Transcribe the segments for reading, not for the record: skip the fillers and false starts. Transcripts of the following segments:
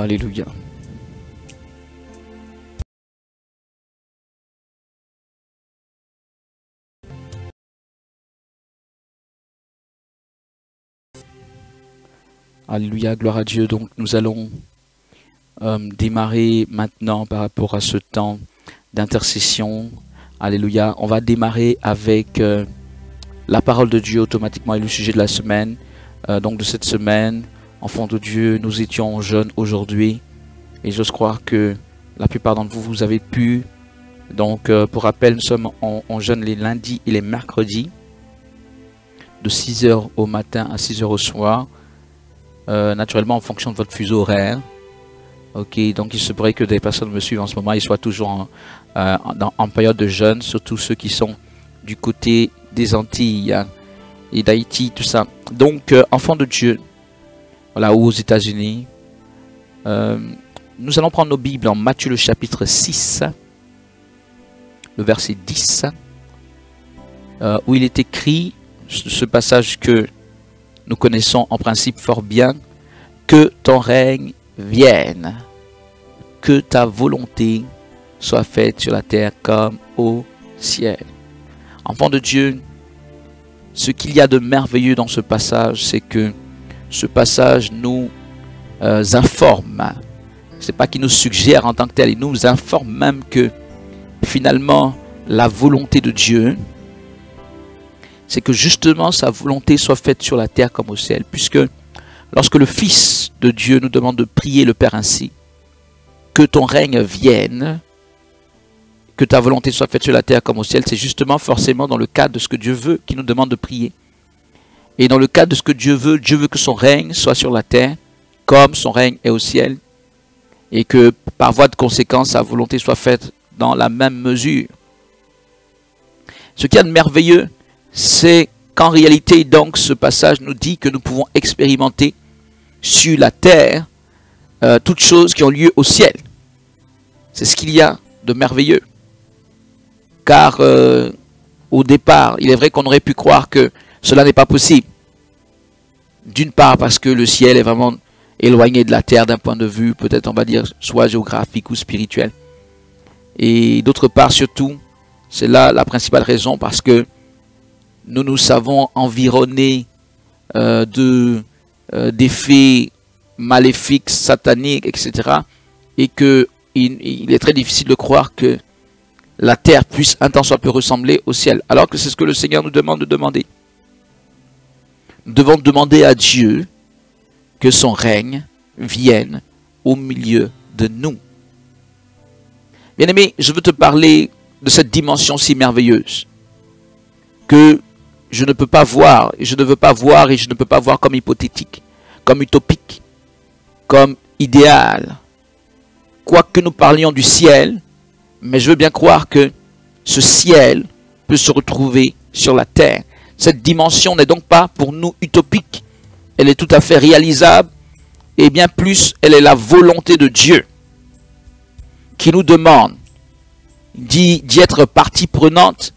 Alléluia. Alléluia, gloire à Dieu. Donc nous allons démarrer maintenant par rapport à ce temps d'intercession. Alléluia. On va démarrer avec la parole de Dieu automatiquement et le sujet de la semaine. Donc de cette semaine, enfants de Dieu, nous étions en jeûne aujourd'hui. Et j'ose croire que la plupart d'entre vous, vous avez pu. Donc pour rappel, nous sommes en jeûne les lundis et les mercredis. De 6h au matin à 6h au soir. Naturellement en fonction de votre fuseau horaire. Ok, donc il se pourrait que des personnes me suivent en ce moment, ils soient toujours en période de jeûne, surtout ceux qui sont du côté des Antilles et d'Haïti, tout ça. Donc, enfants de Dieu, voilà, ou aux États-Unis, nous allons prendre nos Bibles en Matthieu le chapitre 6, le verset 10, où il est écrit, ce passage que nous connaissons en principe fort bien, que ton règne vienne, que ta volonté soit faite sur la terre comme au ciel. Enfants de Dieu, ce qu'il y a de merveilleux dans ce passage, c'est que ce passage nous informe. C'est pas qu'il nous suggère en tant que tel, il nous informe même que finalement la volonté de Dieu, c'est que justement sa volonté soit faite sur la terre comme au ciel, puisque lorsque le Fils de Dieu nous demande de prier le Père ainsi, que ton règne vienne, que ta volonté soit faite sur la terre comme au ciel, c'est justement forcément dans le cadre de ce que Dieu veut qu'il nous demande de prier. Et dans le cadre de ce que Dieu veut que son règne soit sur la terre comme son règne est au ciel, et que par voie de conséquence, sa volonté soit faite dans la même mesure. Ce qu'il y a de merveilleux, c'est qu'en réalité, donc, ce passage nous dit que nous pouvons expérimenter sur la terre toutes choses qui ont lieu au ciel. C'est ce qu'il y a de merveilleux. Car au départ, il est vrai qu'on aurait pu croire que cela n'est pas possible. D'une part parce que le ciel est vraiment éloigné de la terre d'un point de vue, peut-être on va dire, soit géographique ou spirituel. Et d'autre part surtout, c'est là la principale raison, parce que nous nous savons environnés d'effets maléfiques, sataniques, etc. Et qu'il est très difficile de croire que la terre puisse un temps soit peu ressembler au ciel. Alors que c'est ce que le Seigneur nous demande de demander. Nous devons demander à Dieu que son règne vienne au milieu de nous. Bien-aimé, je veux te parler de cette dimension si merveilleuse que je ne peux pas voir, et je ne veux pas voir, et je ne peux pas voir comme hypothétique, comme utopique, comme idéal. Quoique nous parlions du ciel, mais je veux bien croire que ce ciel peut se retrouver sur la terre. Cette dimension n'est donc pas pour nous utopique, elle est tout à fait réalisable, et bien plus, elle est la volonté de Dieu qui nous demande d'y être partie prenante,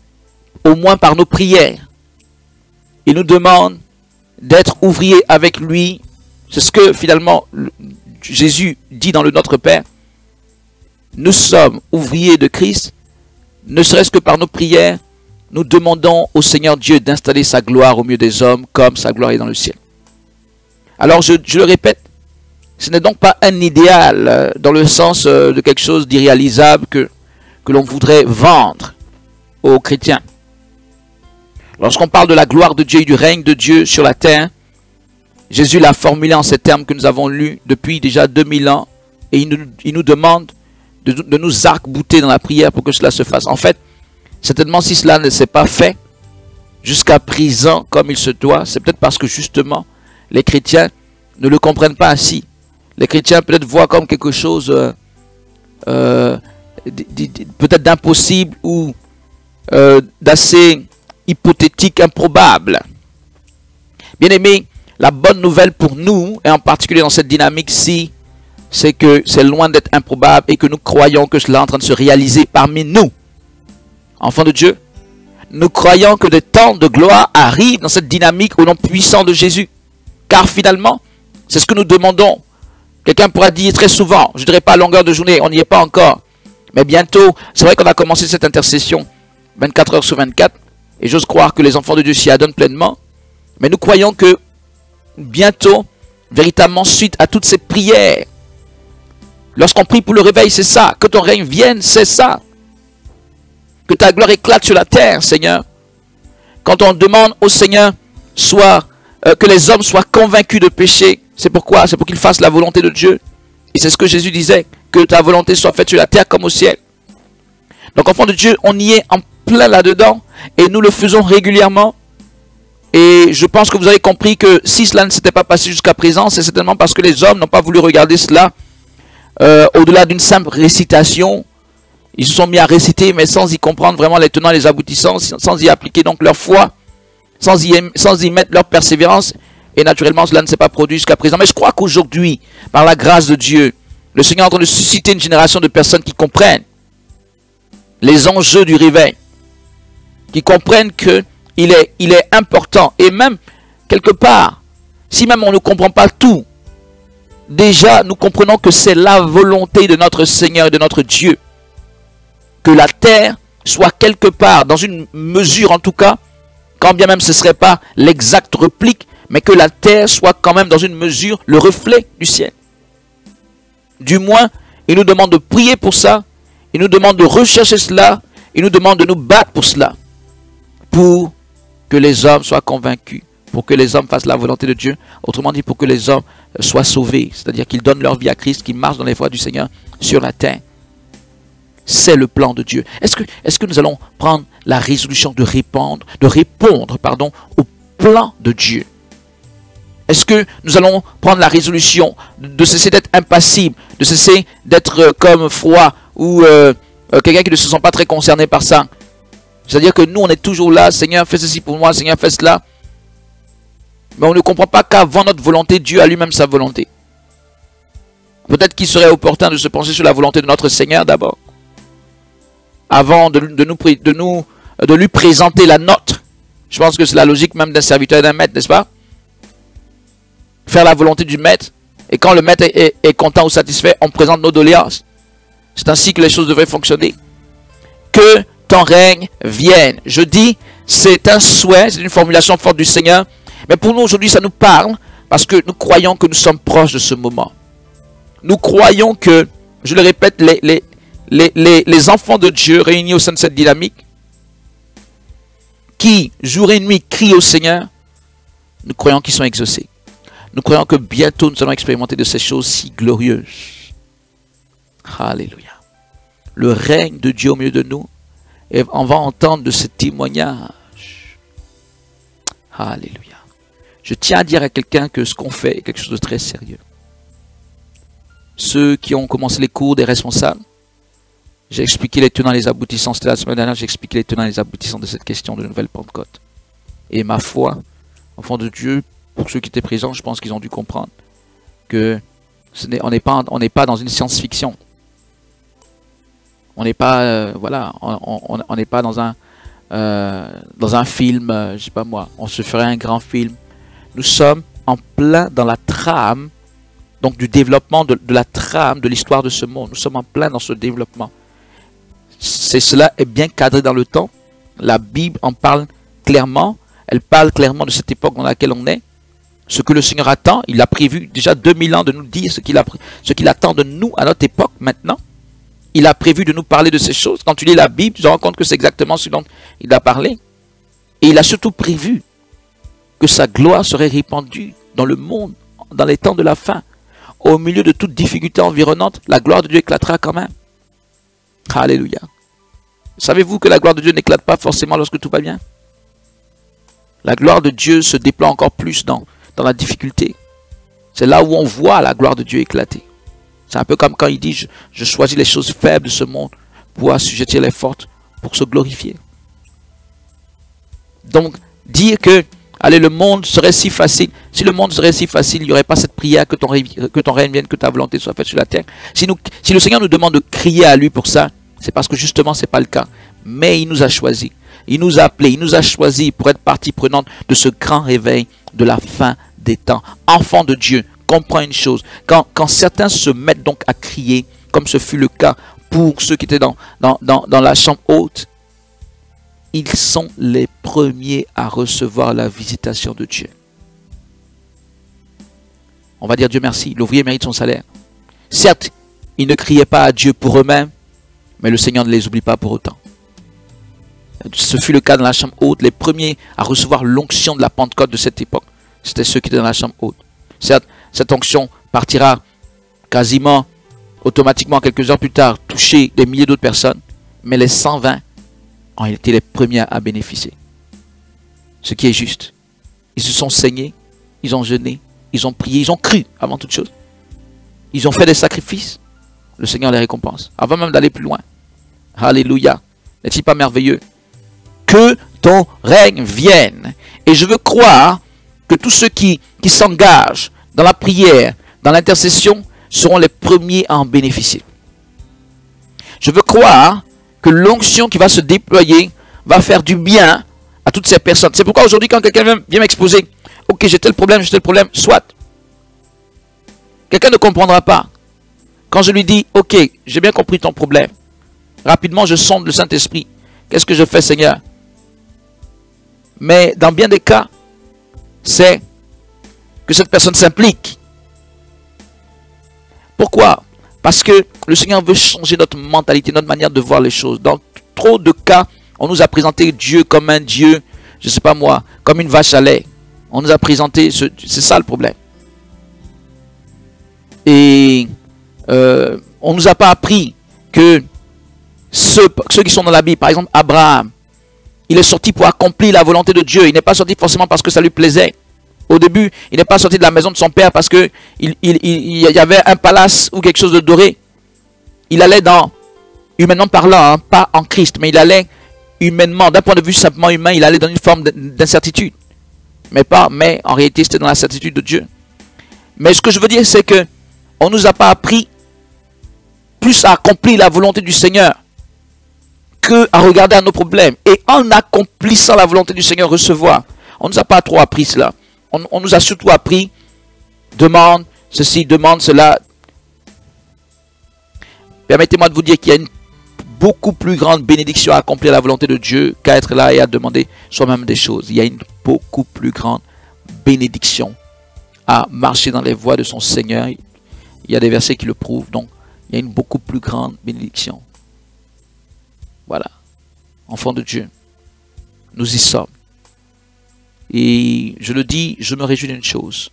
au moins par nos prières. Il nous demande d'être ouvriers avec lui. C'est ce que finalement Jésus dit dans le Notre Père. Nous sommes ouvriers de Christ, ne serait-ce que par nos prières, nous demandons au Seigneur Dieu d'installer sa gloire au milieu des hommes comme sa gloire est dans le ciel. Alors je le répète, ce n'est donc pas un idéal dans le sens de quelque chose d'irréalisable que l'on voudrait vendre aux chrétiens. Lorsqu'on parle de la gloire de Dieu et du règne de Dieu sur la terre, Jésus l'a formulé en ces termes que nous avons lus depuis déjà 2000 ans. Et il nous demande de nous arc-bouter dans la prière pour que cela se fasse. En fait, certainement si cela ne s'est pas fait jusqu'à présent comme il se doit, c'est peut-être parce que justement les chrétiens ne le comprennent pas ainsi. Les chrétiens peut-être voient comme quelque chose peut-être d'impossible ou d'assez hypothétique, improbable. Bien aimé, la bonne nouvelle pour nous, et en particulier dans cette dynamique-ci, c'est que c'est loin d'être improbable et que nous croyons que cela est en train de se réaliser parmi nous. Enfants de Dieu, nous croyons que des temps de gloire arrivent dans cette dynamique au nom puissant de Jésus. Car finalement, c'est ce que nous demandons Quelqu'un pourra dire très souvent, je ne dirais pas à longueur de journée, on n'y est pas encore. Mais bientôt, c'est vrai qu'on a commencé cette intercession 24 heures sur 24. Et j'ose croire que les enfants de Dieu s'y adonnent pleinement. Mais nous croyons que bientôt, véritablement, suite à toutes ces prières, lorsqu'on prie pour le réveil, c'est ça. Que ton règne vienne, c'est ça. Que ta gloire éclate sur la terre, Seigneur. Quand on demande au Seigneur, que les hommes soient convaincus de péché, c'est pourquoi? C'est pour qu'ils fassent la volonté de Dieu. Et c'est ce que Jésus disait, que ta volonté soit faite sur la terre comme au ciel. Donc, enfants de Dieu, on y est en plein là-dedans, et nous le faisons régulièrement. Et je pense que vous avez compris que si cela ne s'était pas passé jusqu'à présent, c'est certainement parce que les hommes n'ont pas voulu regarder cela au-delà d'une simple récitation. Ils se sont mis à réciter, mais sans y comprendre vraiment les tenants et les aboutissants, sans y appliquer donc leur foi, sans y mettre leur persévérance. Et naturellement, cela ne s'est pas produit jusqu'à présent. Mais je crois qu'aujourd'hui, par la grâce de Dieu, le Seigneur est en train de susciter une génération de personnes qui comprennent les enjeux du réveil, qui comprennent qu'il est important. Et même, quelque part, si même on ne comprend pas tout, déjà nous comprenons que c'est la volonté de notre Seigneur et de notre Dieu. Que la terre soit quelque part, dans une mesure en tout cas, quand bien même ce ne serait pas l'exacte réplique, mais que la terre soit quand même dans une mesure le reflet du ciel. Du moins, il nous demande de prier pour ça, il nous demande de rechercher cela, il nous demande de nous battre pour cela, pour que les hommes soient convaincus, pour que les hommes fassent la volonté de Dieu, autrement dit pour que les hommes soient sauvés, c'est-à-dire qu'ils donnent leur vie à Christ, qu'ils marchent dans les voies du Seigneur sur la terre. C'est le plan de Dieu. Est-ce que nous allons prendre la résolution de répondre au plan de Dieu? Est-ce que nous allons prendre la résolution de cesser d'être impassible, de cesser d'être comme froid ou quelqu'un qui ne se sent pas très concerné par ça? C'est-à-dire que nous, on est toujours là, Seigneur, fais ceci pour moi, Seigneur, fais cela. Mais on ne comprend pas qu'avant notre volonté, Dieu a lui-même sa volonté. Peut-être qu'il serait opportun de se pencher sur la volonté de notre Seigneur d'abord, avant de lui présenter la nôtre. Je pense que c'est la logique même d'un serviteur et d'un maître, n'est-ce pas? Faire la volonté du maître, et quand le maître est content ou satisfait, on présente nos doléances. C'est ainsi que les choses devraient fonctionner. Que ton règne vienne. Je dis, c'est un souhait, c'est une formulation forte du Seigneur, mais pour nous aujourd'hui ça nous parle, parce que nous croyons que nous sommes proches de ce moment. Nous croyons que, je le répète, les enfants de Dieu réunis au sein de cette dynamique, qui jour et nuit crient au Seigneur, nous croyons qu'ils sont exaucés. Nous croyons que bientôt nous allons expérimenter de ces choses si glorieuses. Alléluia. Le règne de Dieu au milieu de nous, et on va entendre de ce témoignage. Alléluia. Je tiens à dire à quelqu'un que ce qu'on fait est quelque chose de très sérieux. Ceux qui ont commencé les cours des responsables, j'ai expliqué les tenants et les aboutissants. C'était la semaine dernière, j'ai expliqué les tenants et les aboutissants de cette question de nouvelle Pentecôte. Et ma foi, enfant de Dieu, pour ceux qui étaient présents, je pense qu'ils ont dû comprendre que on n'est pas dans une science-fiction. On n'est pas, on n'est pas dans un film, je sais pas moi, on se ferait un grand film. Nous sommes en plein dans la trame, donc du développement de la trame de l'histoire de ce monde. Nous sommes en plein dans ce développement. Cela est bien cadré dans le temps. La Bible en parle clairement. Elle parle clairement de cette époque dans laquelle on est. Ce que le Seigneur attend, il a prévu déjà 2000 ans de nous dire ce qu'il attend de nous à notre époque maintenant. Il a prévu de nous parler de ces choses. Quand tu lis la Bible, tu te rends compte que c'est exactement ce dont il a parlé. Et il a surtout prévu que sa gloire serait répandue dans le monde, dans les temps de la fin. Au milieu de toute difficulté environnante, la gloire de Dieu éclatera quand même. Alléluia. Savez-vous que la gloire de Dieu n'éclate pas forcément lorsque tout va bien? La gloire de Dieu se déploie encore plus dans la difficulté. C'est là où on voit la gloire de Dieu éclater. C'est un peu comme quand il dit, je choisis les choses faibles de ce monde pour assujettir les fortes, pour se glorifier. Donc, dire que, allez, le monde serait si facile. Si le monde serait si facile, il n'y aurait pas cette prière que ton règne vienne, que ta volonté soit faite sur la terre. Si le Seigneur nous demande de crier à lui pour ça, c'est parce que justement, ce n'est pas le cas. Mais il nous a choisis. Il nous a appelés, il nous a choisis pour être partie prenante de ce grand réveil de la fin des temps. Enfants de Dieu, comprends une chose. Quand certains se mettent donc à crier, comme ce fut le cas pour ceux qui étaient dans la chambre haute, ils sont les premiers à recevoir la visitation de Dieu. On va dire Dieu merci, l'ouvrier mérite son salaire. Certes, ils ne criaient pas à Dieu pour eux-mêmes, mais le Seigneur ne les oublie pas pour autant. Ce fut le cas dans la chambre haute. Les premiers à recevoir l'onction de la Pentecôte de cette époque, c'était ceux qui étaient dans la chambre haute. Certes, cette onction partira quasiment automatiquement quelques heures plus tard, toucher des milliers d'autres personnes, mais les 120 ont été les premiers à bénéficier. Ce qui est juste. Ils se sont saignés, ils ont jeûné, ils ont prié, ils ont cru avant toute chose. Ils ont fait des sacrifices. Le Seigneur les récompense. Avant même d'aller plus loin. Alléluia. N'est-il pas merveilleux? Que ton règne vienne. Et je veux croire que tous ceux qui s'engagent dans la prière, dans l'intercession, seront les premiers à en bénéficier. Je veux croire que l'onction qui va se déployer va faire du bien à toutes ces personnes. C'est pourquoi aujourd'hui, quand quelqu'un vient m'exposer, ok, j'ai tel problème, soit. Quelqu'un ne comprendra pas. Quand je lui dis, ok, j'ai bien compris ton problème. Rapidement, je sonde le Saint-Esprit. Qu'est-ce que je fais, Seigneur? Mais dans bien des cas, c'est que cette personne s'implique. Pourquoi? Parce que le Seigneur veut changer notre mentalité, notre manière de voir les choses. Dans trop de cas, on nous a présenté Dieu comme un Dieu, je ne sais pas moi, comme une vache à lait. On nous a présenté, c'est ça le problème. Et on ne nous a pas appris que ceux qui sont dans la Bible, par exemple Abraham, il est sorti pour accomplir la volonté de Dieu. Il n'est pas sorti forcément parce que ça lui plaisait. Au début, il n'est pas sorti de la maison de son père parce qu'il y avait un palace ou quelque chose de doré. Il allait humainement parlant, hein, pas en Christ, mais il allait humainement, d'un point de vue simplement humain, il allait dans une forme d'incertitude. Mais en réalité, c'était dans la certitude de Dieu. Mais ce que je veux dire, c'est que on ne nous a pas appris plus à accomplir la volonté du Seigneur que à regarder à nos problèmes. Et en accomplissant la volonté du Seigneur, recevoir. On ne nous a pas trop appris cela. On nous a surtout appris, demande ceci, demande cela. Permettez-moi de vous dire qu'il y a une beaucoup plus grande bénédiction à accomplir la volonté de Dieu qu'à être là et à demander soi-même des choses. Il y a une beaucoup plus grande bénédiction à marcher dans les voies de son Seigneur. Il y a des versets qui le prouvent. Donc, il y a une beaucoup plus grande bénédiction. Voilà. Enfants de Dieu, nous y sommes. Et je le dis, je me réjouis d'une chose.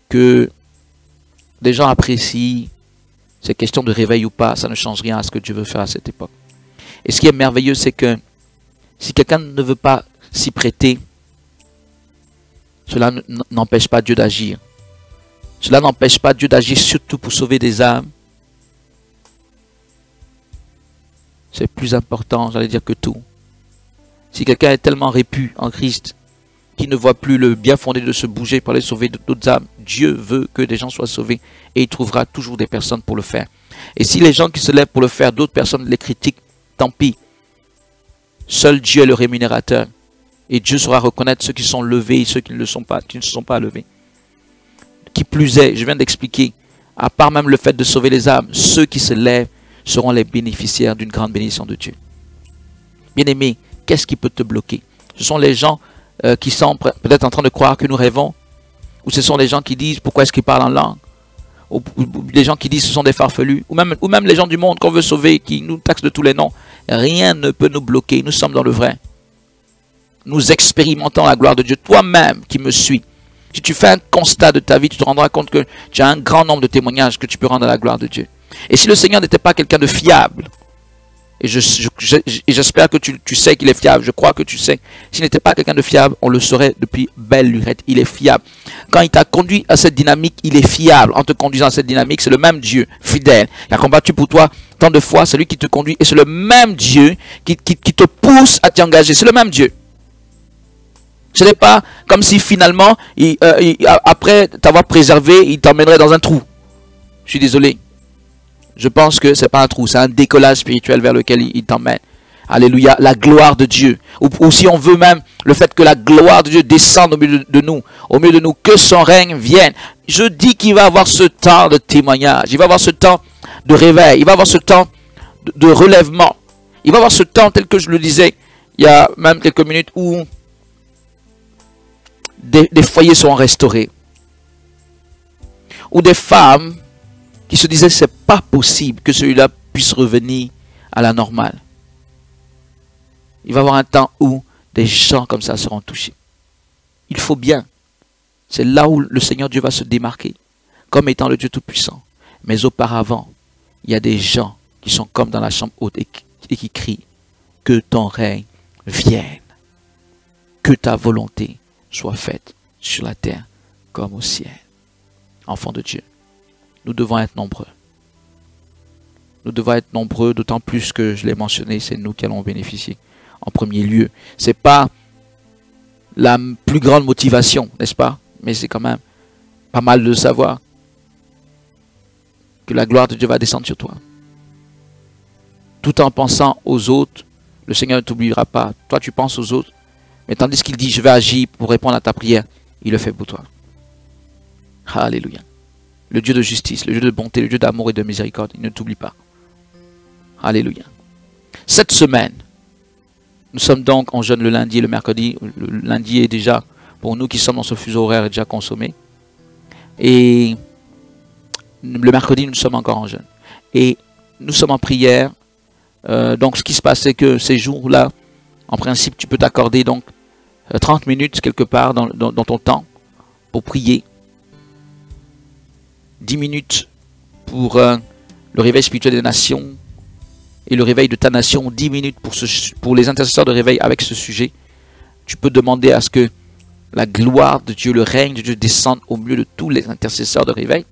Que les gens apprécient ces questions de réveil ou pas, ça ne change rien à ce que Dieu veut faire à cette époque. Et ce qui est merveilleux, c'est que si quelqu'un ne veut pas s'y prêter, cela n'empêche pas Dieu d'agir. Cela n'empêche pas Dieu d'agir surtout pour sauver des âmes. C'est plus important, j'allais dire, que tout. Si quelqu'un est tellement répu en Christ qu'il ne voit plus le bien fondé de se bouger pour aller sauver d'autres âmes, Dieu veut que des gens soient sauvés et il trouvera toujours des personnes pour le faire. Et si les gens qui se lèvent pour le faire, d'autres personnes les critiquent, tant pis. Seul Dieu est le rémunérateur. Et Dieu saura reconnaître ceux qui sont levés et ceux qui ne se sont pas levés. Qui plus est, je viens d'expliquer, à part même le fait de sauver les âmes, ceux qui se lèvent seront les bénéficiaires d'une grande bénédiction de Dieu. Bien-aimé, qu'est-ce qui peut te bloquer? Ce sont les gens qui sont peut-être en train de croire que nous rêvons, ou ce sont les gens qui disent pourquoi est-ce qu'ils parlent en langue, ou les gens qui disent ce sont des farfelus, ou même les gens du monde qu'on veut sauver, qui nous taxent de tous les noms. Rien ne peut nous bloquer, nous sommes dans le vrai. Nous expérimentons la gloire de Dieu. Toi-même qui me suis, si tu fais un constat de ta vie, tu te rendras compte que tu as un grand nombre de témoignages que tu peux rendre à la gloire de Dieu. Et si le Seigneur n'était pas quelqu'un de fiable, et j'espère que tu sais qu'il est fiable, je crois que tu sais, s'il n'était pas quelqu'un de fiable, on le saurait depuis belle lurette, il est fiable. Quand il t'a conduit à cette dynamique, il est fiable. En te conduisant à cette dynamique, c'est le même Dieu, fidèle. Il a combattu pour toi tant de fois, c'est lui qui te conduit, et c'est le même Dieu qui te pousse à t'y engager, c'est le même Dieu. Ce n'est pas comme si finalement, après t'avoir préservé, il t'emmènerait dans un trou. Je suis désolé. Je pense que ce n'est pas un trou, c'est un décollage spirituel vers lequel il t'emmène. Alléluia, la gloire de Dieu. Ou si on veut même le fait que la gloire de Dieu descende au milieu de nous, que son règne vienne. Je dis qu'il va avoir ce temps de témoignage, il va avoir ce temps de réveil, il va avoir ce temps de relèvement. Il va avoir ce temps tel que je le disais il y a même quelques minutes où des foyers seront restaurés. Ou des femmes qui se disaient c'est pas possible que celui-là puisse revenir à la normale. Il va y avoir un temps où des gens comme ça seront touchés. Il faut bien. C'est là où le Seigneur Dieu va se démarquer comme étant le Dieu Tout-Puissant. Mais auparavant, il y a des gens qui sont comme dans la chambre haute et qui crient que ton règne vienne, que ta volonté soit faite sur la terre comme au ciel. Enfants de Dieu, nous devons être nombreux. Nous devons être nombreux, d'autant plus que je l'ai mentionné, c'est nous qui allons bénéficier en premier lieu. Ce n'est pas la plus grande motivation, n'est-ce pas? Mais c'est quand même pas mal de savoir que la gloire de Dieu va descendre sur toi. Tout en pensant aux autres, le Seigneur ne t'oubliera pas. Toi, tu penses aux autres, mais tandis qu'il dit, je vais agir pour répondre à ta prière, il le fait pour toi. Alléluia. Le Dieu de justice, le Dieu de bonté, le Dieu d'amour et de miséricorde, il ne t'oublie pas. Alléluia. Cette semaine, nous sommes donc en jeûne le lundi et le mercredi. Le lundi est déjà, pour nous qui sommes dans ce fuseau horaire, est déjà consommé. Et le mercredi, nous sommes encore en jeûne. Et nous sommes en prière. Donc ce qui se passe, c'est que ces jours-là, en principe, tu peux t'accorder donc 30 minutes quelque part dans ton temps pour prier. 10 minutes pour le réveil spirituel des nations et le réveil de ta nation, 10 minutes pour les intercesseurs de réveil avec ce sujet. Tu peux demander à ce que la gloire de Dieu, le règne de Dieu descende au milieu de tous les intercesseurs de réveil.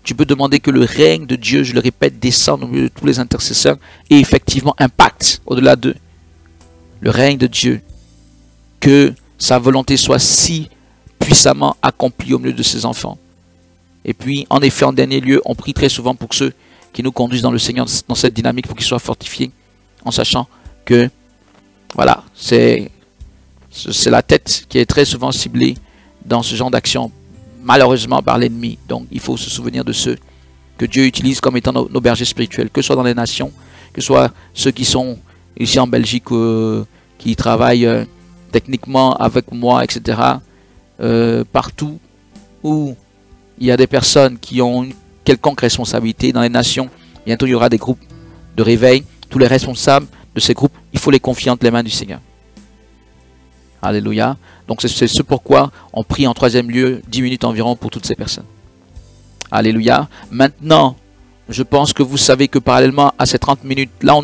Tu peux demander que le règne de Dieu, je le répète, descende au milieu de tous les intercesseurs et effectivement impacte au-delà d'eux. Le règne de Dieu, que sa volonté soit si puissamment accomplie au milieu de ses enfants. Et puis, en effet, en dernier lieu, on prie très souvent pour ceux qui nous conduisent dans le Seigneur, dans cette dynamique, pour qu'ils soient fortifiés, en sachant que, voilà, c'est la tête qui est très souvent ciblée dans ce genre d'action, malheureusement par l'ennemi. Donc, il faut se souvenir de ceux que Dieu utilise comme étant nos bergers spirituels, que ce soit dans les nations, que ce soit ceux qui sont ici en Belgique, qui travaillent techniquement avec moi, etc. Partout où il y a des personnes qui ont une quelconque responsabilité dans les nations. Bientôt, il y aura des groupes de réveil. Tous les responsables de ces groupes, il faut les confier entre les mains du Seigneur. Alléluia. Donc, c'est ce pourquoi on prie en troisième lieu 10 minutes environ pour toutes ces personnes. Alléluia. Maintenant, je pense que vous savez que parallèlement à ces 30 minutes, là, on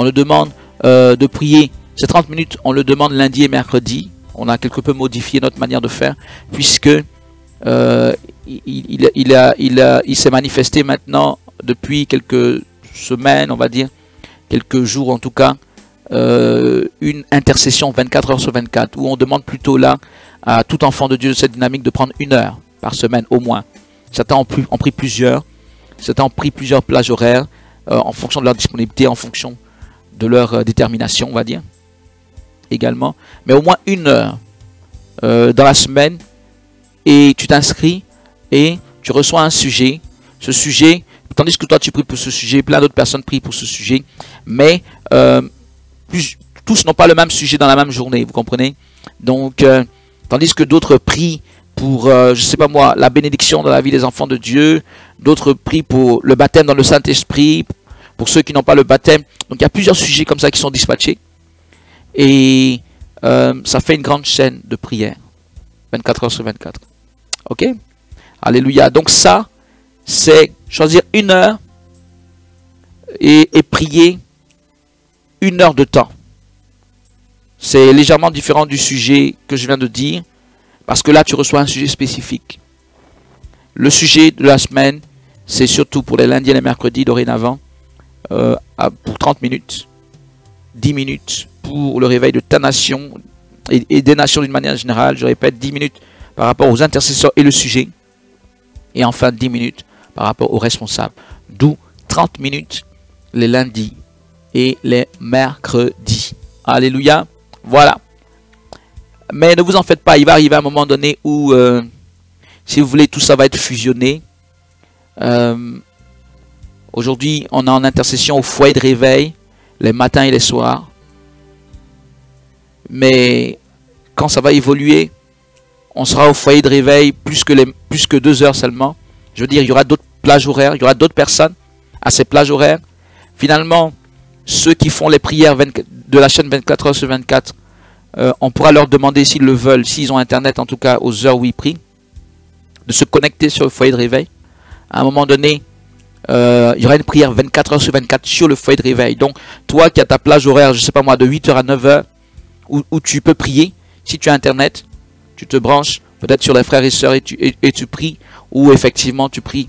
ne demande de prier. Ces 30 minutes, on le demande lundi et mercredi. On a quelque peu modifié notre manière de faire, puisque il s'est manifesté maintenant depuis quelques semaines, on va dire, quelques jours en tout cas, une intercession 24 heures sur 24, où on demande plutôt là à tout enfant de Dieu de cette dynamique de prendre 1 heure par semaine au moins. Certains ont pris plusieurs, certains ont pris plusieurs plages horaires en fonction de leur disponibilité, en fonction de leur détermination, on va dire, également. Mais au moins 1 heure dans la semaine, et tu t'inscris et tu reçois un sujet. Ce sujet, tandis que toi tu pries pour ce sujet, plein d'autres personnes prient pour ce sujet, mais tous n'ont pas le même sujet dans la même journée, vous comprenez? Donc, tandis que d'autres prient pour, je sais pas moi, la bénédiction dans la vie des enfants de Dieu, d'autres prient pour le baptême dans le Saint-Esprit, pour ceux qui n'ont pas le baptême. Donc, il y a plusieurs sujets comme ça qui sont dispatchés. Et ça fait une grande chaîne de prière, 24 heures sur 24. Ok? Alléluia. Donc ça, c'est choisir 1 heure et prier 1 heure de temps. C'est légèrement différent du sujet que je viens de dire, parce que là, tu reçois un sujet spécifique. Le sujet de la semaine, c'est surtout pour les lundis et les mercredis dorénavant, pour 30 minutes, 10 minutes pour le réveil de ta nation et des nations d'une manière générale. Je répète, 10 minutes par rapport aux intercesseurs et le sujet. Et enfin 10 minutes par rapport aux responsables. D'où 30 minutes les lundis et les mercredis. Alléluia. Voilà. Mais ne vous en faites pas, il va arriver un moment donné où, si vous voulez, tout ça va être fusionné. Aujourd'hui, on est en intercession au foyer de réveil, les matins et les soirs. Mais quand ça va évoluer, on sera au foyer de réveil plus que 2 heures seulement. Je veux dire, il y aura d'autres plages horaires, il y aura d'autres personnes à ces plages horaires. Finalement, ceux qui font les prières de la chaîne 24 heures sur 24, on pourra leur demander s'ils le veulent, s'ils ont internet en tout cas aux heures où ils prient, de se connecter sur le foyer de réveil. À un moment donné, il y aura une prière 24 heures sur 24 sur le foyer de réveil. Donc, toi qui as ta plage horaire, je ne sais pas moi, de 8 heures à 9 heures, où tu peux prier, si tu as internet, tu te branches peut-être sur les frères et sœurs et tu pries, ou effectivement tu pries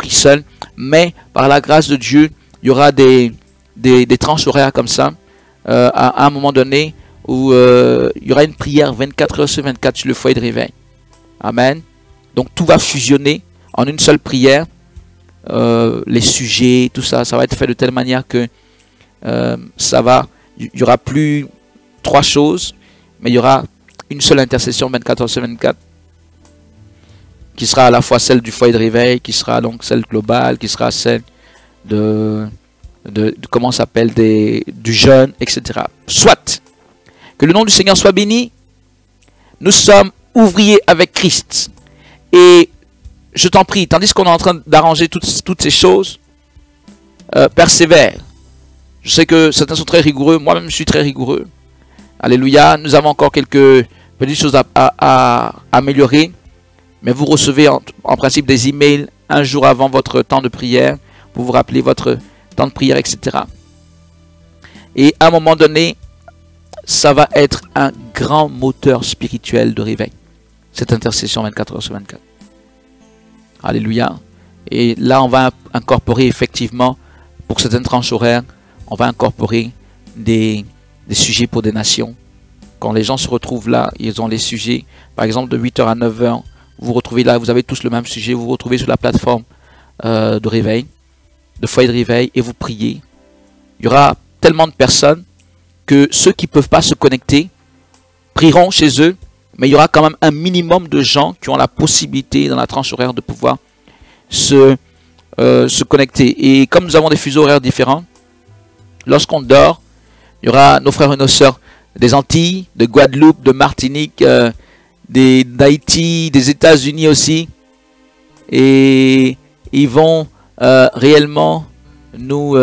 seul. Mais par la grâce de Dieu, il y aura des tranches horaires comme ça, à un moment donné, où il y aura une prière 24 heures sur 24 sur le foyer de réveil. Amen. Donc tout va fusionner en une seule prière. Les sujets, tout ça, ça va être fait de telle manière que il y aura plus 3 choses, mais il y aura une seule intercession 24 heures sur 24, qui sera à la fois celle du foyer de réveil, qui sera donc celle globale, qui sera celle de comment ça s'appelle, du jeûne, etc. Soit que le nom du Seigneur soit béni. Nous sommes ouvriers avec Christ. Et je t'en prie, tandis qu'on est en train d'arranger toutes ces choses, persévère. Je sais que certains sont très rigoureux, moi-même je suis très rigoureux. Alléluia, nous avons encore quelques petites choses à améliorer. Mais vous recevez en principe des emails un jour avant votre temps de prière, pour vous rappeler votre temps de prière, etc. Et à un moment donné, ça va être un grand moteur spirituel de réveil. Cette intercession 24 heures sur 24. Alléluia. Et là, on va incorporer effectivement, pour certaines tranches horaires, on va incorporer des sujets pour des nations. Quand les gens se retrouvent là, ils ont les sujets, par exemple de 8h à 9h, vous vous retrouvez là, vous avez tous le même sujet, vous vous retrouvez sur la plateforme de réveil, de foyer de réveil, et vous priez. Il y aura tellement de personnes que ceux qui ne peuvent pas se connecter prieront chez eux, mais il y aura quand même un minimum de gens qui ont la possibilité dans la tranche horaire de pouvoir se connecter. Et comme nous avons des fuseaux horaires différents, lorsqu'on dort, il y aura nos frères et nos sœurs des Antilles, de Guadeloupe, de Martinique, d'Haïti, des États-Unis aussi. Et ils vont réellement nous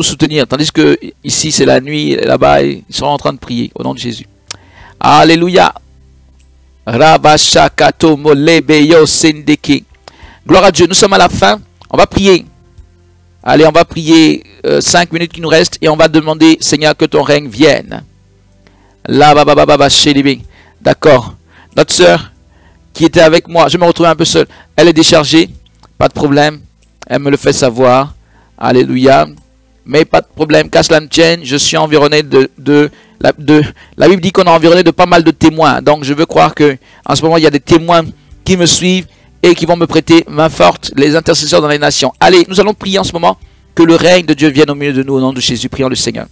soutenir. Tandis que ici c'est la nuit, là-bas ils seront en train de prier au nom de Jésus. Alléluia. Gloire à Dieu, nous sommes à la fin. On va prier. Allez, on va prier 5 minutes qui nous restent et on va demander, Seigneur, que ton règne vienne. Là, d'accord. Notre sœur qui était avec moi, je me retrouve un peu seul. Elle est déchargée, pas de problème. Elle me le fait savoir. Alléluia. Mais pas de problème, qu'à cela ne tienne, je suis environné la Bible dit qu'on est environné de pas mal de témoins. Donc je veux croire que en ce moment il y a des témoins qui me suivent et qui vont me prêter main forte, les intercesseurs dans les nations. Allez, nous allons prier en ce moment que le règne de Dieu vienne au milieu de nous au nom de Jésus. Prions le Seigneur.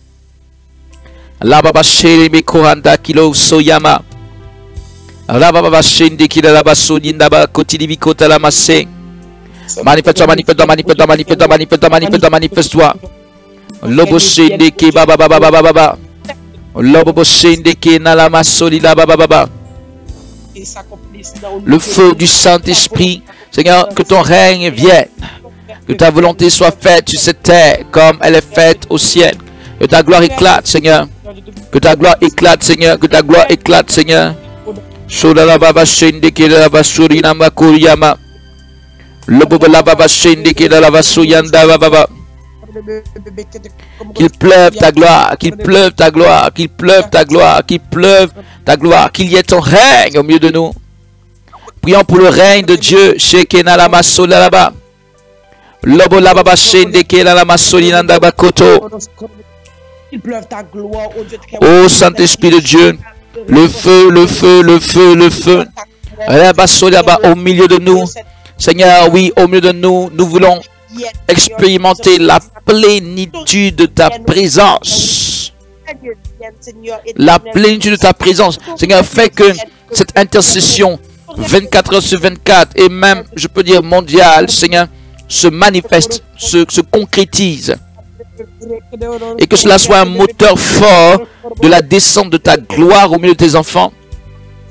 La baba shere koranda kilo soyama. La baba shende kila la basoni ndaba kotilivi kota la masse. Manifeste-toi, manifeste-toi, manifeste-toi, manifeste-toi, manifeste-toi, manifeste-toi, manifeste-toi. Lobo shende ke baba baba baba baba. Lobo shende ke nalama soli la baba baba. Le feu du Saint-Esprit, Seigneur, que ton règne vienne, que ta volonté soit faite sur cette terre comme elle est faite au ciel, que ta gloire éclate, Seigneur, que ta gloire éclate, Seigneur, que ta gloire éclate, Seigneur. Shola baba shende ke la basuri na makuriyama. Lobo la baba shende ke la basuyanda baba. Qu'il pleuve ta gloire, qu'il pleuve ta gloire, qu'il pleuve ta gloire, qu'il pleuve ta gloire, qu'il y ait ton règne au milieu de nous. Prions pour le règne de Dieu. Shekena la masola là-bas. Lobo la baba shende ke la masolina ndaba koto. Ô Saint-Esprit de Dieu, le feu, le feu, le feu, le feu. Là-bas au milieu de nous. Seigneur, oui, au milieu de nous, nous voulons expérimenter la plénitude de ta présence. La plénitude de ta présence. Seigneur, fais que cette intercession 24 heures sur 24 et même, je peux dire, mondiale, Seigneur, se manifeste, se concrétise. Et que cela soit un moteur fort de la descente de ta gloire au milieu de tes enfants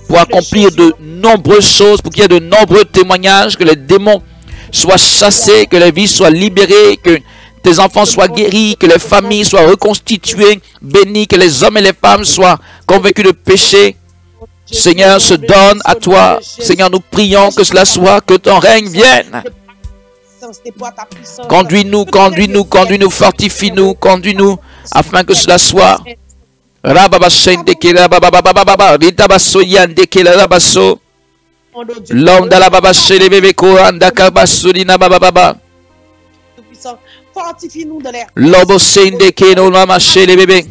pour accomplir de nombreuses choses, pour qu'il y ait de nombreux témoignages, que les démons soient chassés, que les vies soient libérées, que tes enfants soient guéris, que les familles soient reconstituées, bénies, que les hommes et les femmes soient convaincus de péché. Seigneur, se donne à toi. Seigneur, nous prions que cela soit, que ton règne vienne. Conduis-nous, conduis-nous, conduis-nous, fortifie-nous, conduis-nous, afin que cela soit. Fortifie-nous de l'air. Lobo sende que no mama shele bébé.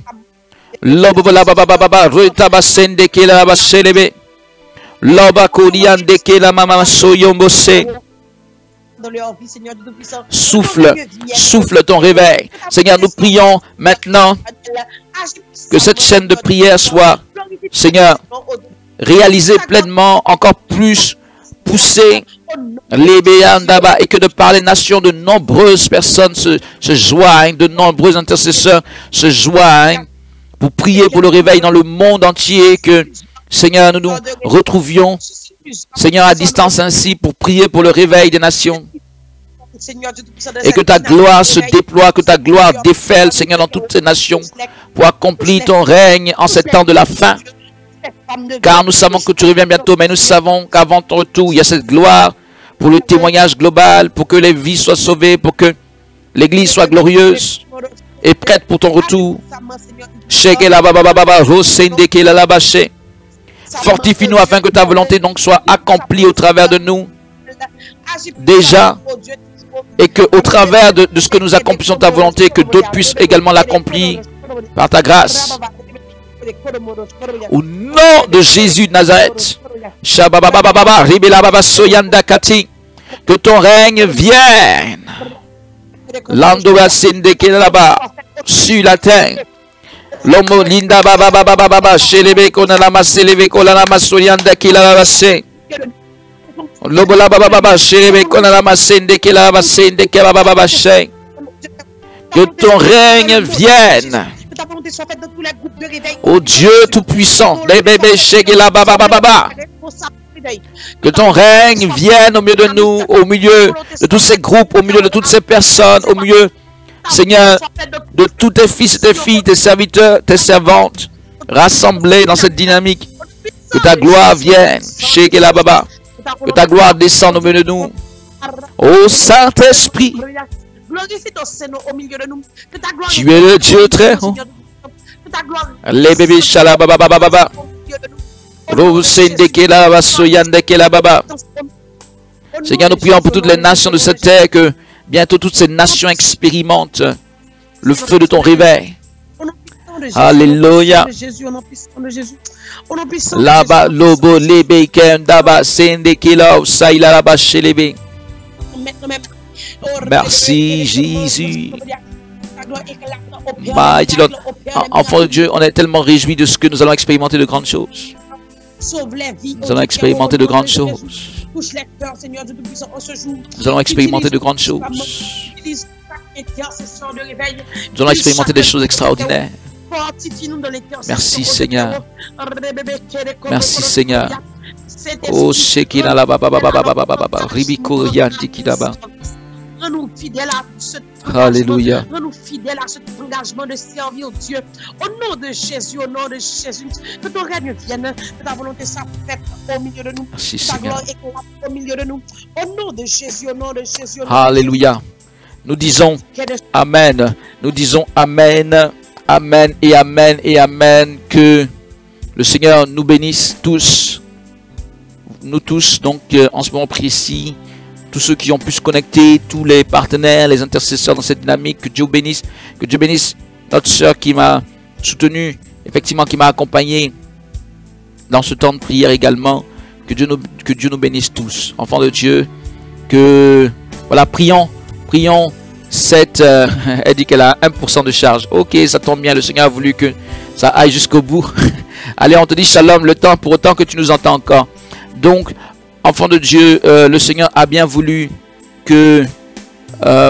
Lobo la baba baba reta sende que la baba shele bébé. Loba kodiande que la mama soyombose. Souffle, souffle ton réveil. Seigneur, nous prions maintenant que cette chaîne de prière soit, Seigneur, réalisée pleinement, encore plus poussée. Et que de par les nations, de nombreuses personnes se joignent, de nombreux intercesseurs se joignent pour prier pour le réveil dans le monde entier, que Seigneur, nous nous retrouvions, Seigneur, à distance ainsi pour prier pour le réveil des nations. Et que ta gloire se déploie, que ta gloire déferle, Seigneur, dans toutes ces nations pour accomplir ton règne en ces temps de la fin. Car nous savons que tu reviens bientôt, mais nous savons qu'avant ton retour, il y a cette gloire pour le témoignage global, pour que les vies soient sauvées, pour que l'Église soit glorieuse et prête pour ton retour. Fortifie-nous afin que ta volonté donc soit accomplie au travers de nous, déjà, et qu'au travers de ce que nous accomplissons ta volonté, que d'autres puissent également l'accomplir par ta grâce. Au nom de Jésus de Nazareth, que ton règne vienne sur la terre. L'homme linda baba baba baba chelebe konala maseleve kolala masorianda kilala se. Lobo la baba baba chelebe konala masende kilala masende kebaba baba she. Que ton règne vienne. Ô Dieu Tout-Puissant, que ton règne vienne au milieu de nous, au milieu de tous ces groupes, au milieu de toutes ces personnes, au milieu, Seigneur, de tous tes fils et tes filles, tes serviteurs, tes servantes, rassemblés dans cette dynamique. Que ta gloire vienne, que ta gloire descende au milieu de nous. Ô Saint-Esprit, tu es le Dieu très haut. Les bébés shalababababa. Seigneur, nous prions pour toutes les nations de cette terre, que bientôt toutes ces nations expérimentent le feu de ton réveil. Alléluia. Là-bas, lobo, lebe, kendaba, sende, kila, saïla, là-bas, chez les. Merci, Jésus. Mighty Lord. Enfants de Dieu, on est tellement réjouis de ce que nous allons expérimenter de grandes choses. Nous allons expérimenter de grandes choses. Nous allons expérimenter de grandes choses. Nous allons expérimenter des choses extraordinaires. Merci Seigneur. Merci Seigneur. Oh, Shekina la baba baba baba baba Ribiko Yanti Kidaba. Rends-nous fidèles à cet Alléluia. Rends-nous fidèles à cet engagement de servir Dieu. Au nom de Jésus, au nom de Jésus, que ton règne vienne, que ta volonté soit faite au milieu de nous. Merci, ta Seigneur. gloire éclate au milieu de nous. Au nom de Jésus, au nom de Jésus. Alléluia. Nous disons Amen. Nous disons Amen. Amen et Amen et Amen. Que le Seigneur nous bénisse tous. Nous tous, donc en ce moment précis, tous ceux qui ont pu se connecter, tous les partenaires, les intercesseurs dans cette dynamique, que Dieu bénisse notre sœur qui m'a soutenu, effectivement qui m'a accompagné dans ce temps de prière également. Que Dieu nous bénisse tous, enfants de Dieu. Que voilà, prions elle dit qu'elle a 1% de charge. Ok, ça tombe bien, le Seigneur a voulu que ça aille jusqu'au bout. Allez, on te dit shalom, le temps, pour autant que tu nous entends encore. Donc, enfant de Dieu, le Seigneur a bien voulu que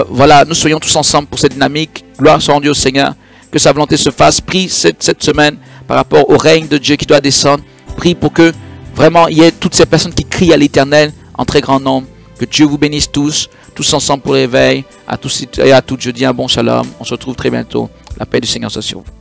voilà, nous soyons tous ensemble pour cette dynamique. Gloire soit rendue au Seigneur, que sa volonté se fasse. Prie cette semaine par rapport au règne de Dieu qui doit descendre. Prie pour que vraiment il y ait toutes ces personnes qui crient à l'Éternel en très grand nombre. Que Dieu vous bénisse tous ensemble pour l'éveil. À tous et à toutes, je dis un bon shalom. On se retrouve très bientôt. La paix du Seigneur soit sur vous.